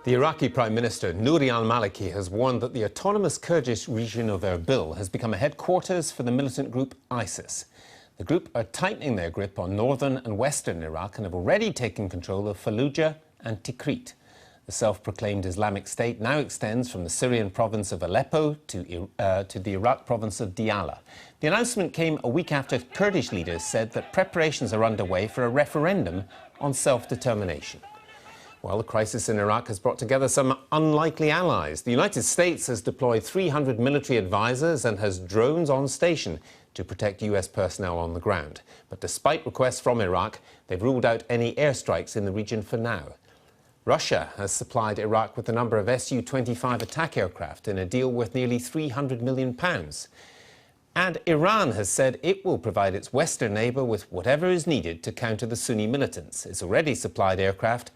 The Iraqi Prime Minister Nouri al-Maliki has warned that the autonomous Kurdish region of Erbil has become a headquarters for the militant group ISIS. The group are tightening their grip on northern and western Iraq and have already taken control of Fallujah and Tikrit. The self-proclaimed Islamic State now extends from the Syrian province of Aleppo to the Iraq province of Diyala. The announcement came a week after Kurdish leaders said that preparations are underway for a referendum on self-determination. Well, the crisis in Iraq has brought together some unlikely allies. The United States has deployed 300 military advisors and has drones on station to protect US personnel on the ground. But despite requests from Iraq, they've ruled out any airstrikes in the region for now. Russia has supplied Iraq with a number of Su-25 attack aircraft in a deal worth nearly £300 million. And Iran has said it will provide its western neighbour with whatever is needed to counter the Sunni militants. It's already supplied aircraft,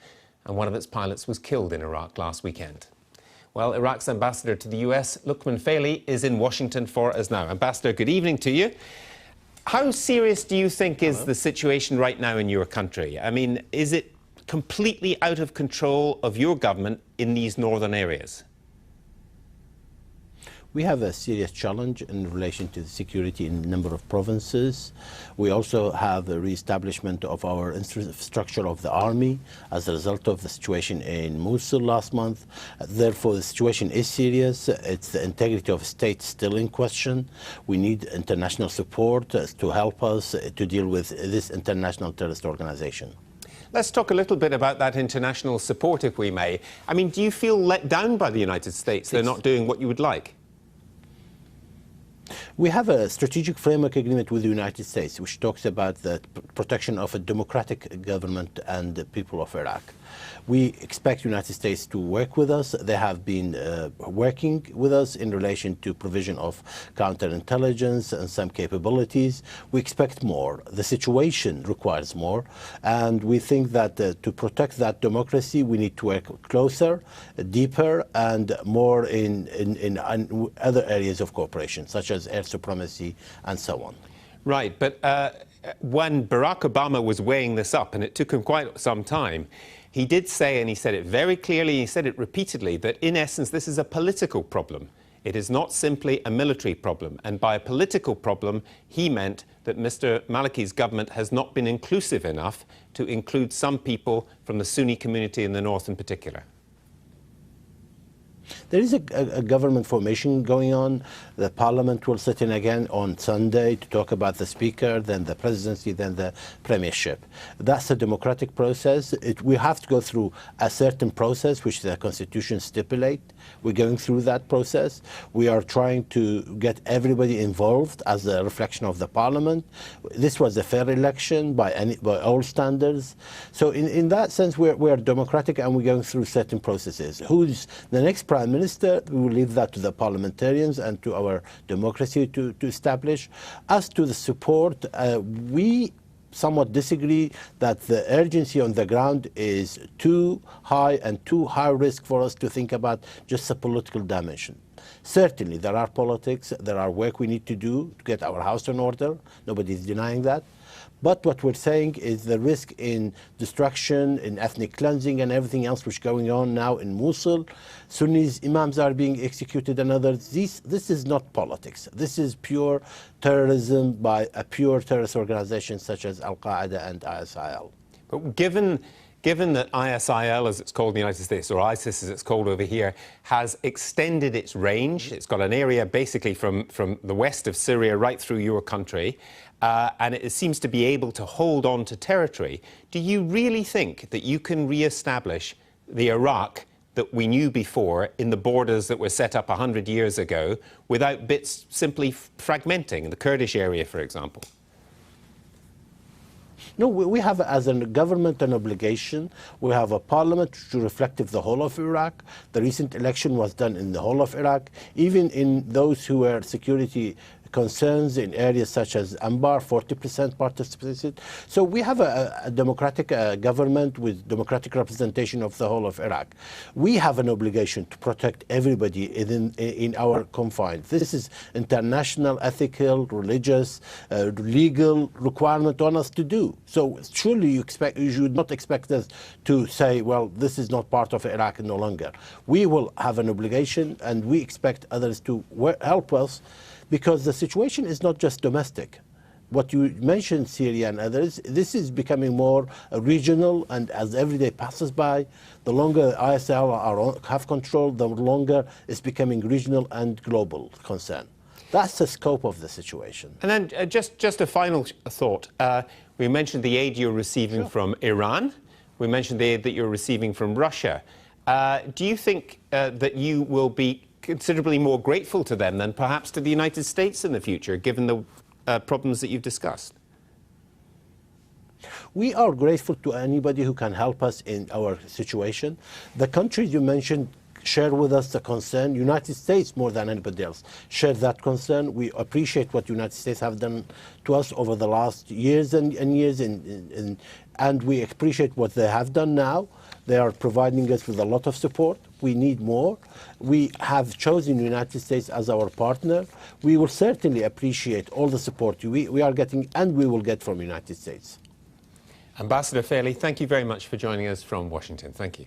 and one of its pilots was killed in Iraq last weekend. Well, Iraq's ambassador to the US, Lukman Faily, is in Washington for us now. Ambassador, good evening to you. How serious do you think is the situation right now in your country? I mean, is it completely out of control of your government in these northern areas? We have a serious challenge in relation to the security in a number of provinces. We also have a re-establishment of our infrastructure of the army as a result of the situation in Mosul last month. Therefore, the situation is serious. It's the integrity of state still in question. We need international support to help us to deal with this international terrorist organization. Let's talk a little bit about that international support, if we may. I mean, do you feel let down by the United States? They're not doing what you would like? We have a strategic framework agreement with the United States which talks about the protection of a democratic government and the people of Iraq. We expect the United States to work with us. They have been working with us in relation to provision of counterintelligence and some capabilities. We expect more. The situation requires more, and we think that to protect that democracy, we need to work closer, deeper, and more in other areas of cooperation, such as air supremacy and so on. Right, but when Barack Obama was weighing this up, and it took him quite some time, he did say, and he said it very clearly, he said it repeatedly, that in essence this is a political problem. It is not simply a military problem. And by a political problem, he meant that Mr. Maliki's government has not been inclusive enough to include some people from the Sunni community in the north in particular. There is a government formation going on. The parliament will sit in again on Sunday to talk about the speaker, then the presidency, then the premiership. That's a democratic process. We have to go through a certain process which the constitution stipulates. We're going through that process. We are trying to get everybody involved as a reflection of the parliament. This was a fair election by all standards. So in that sense, we're democratic and we're going through certain processes. Who's the next Prime Minister? We will leave that to the parliamentarians and to our democracy to establish. As to the support, we somewhat disagree that the urgency on the ground is too high and too high risk for us to think about just a political dimension. Certainly, there are politics, there are work we need to do to get our house in order. Nobody is denying that. But what we're saying is the risk in destruction, in ethnic cleansing and everything else which is going on now in Mosul. Sunnis, imams are being executed and others. This is not politics. This is pure terrorism by a pure terrorist organization such as Al-Qaeda and ISIL. But given that ISIL, as it's called in the United States, or ISIS as it's called over here, has extended its range, it's got an area basically from the west of Syria right through your country, and it seems to be able to hold on to territory. Do you really think that you can re-establish the Iraq that we knew before in the borders that were set up 100 years ago without bits simply fragmenting, the Kurdish area, for example? No, we have as a government an obligation. We have a parliament to reflect the whole of Iraq. The recent election was done in the whole of Iraq. Even in those who were security concerns in areas such as Anbar, 40% participation. So we have a democratic government with democratic representation of the whole of Iraq. We have an obligation to protect everybody in our confines. This is international, ethical, religious, legal requirement on us to do. So surely you should not expect us to say, well, this is not part of Iraq no longer. We will have an obligation, and we expect others to help us, because the situation is not just domestic. What you mentioned, Syria and others, this is becoming more regional, and as every day passes by, the longer ISIL have control, the longer it's becoming regional and global concern. That's the scope of the situation. And then just a final thought. We mentioned the aid you're receiving from Iran. We mentioned the aid that you're receiving from Russia. Do you think that you will be considerably more grateful to them than perhaps to the United States in the future, given the problems that you've discussed? We are grateful to anybody who can help us in our situation. The countries you mentioned share with us the concern. United States, more than anybody else, share that concern. We appreciate what United States have done to us over the last years and years, and we appreciate what they have done now. They are providing us with a lot of support. We need more. We have chosen the United States as our partner. We will certainly appreciate all the support we are getting and we will get from the United States. Ambassador Faily, thank you very much for joining us from Washington. Thank you.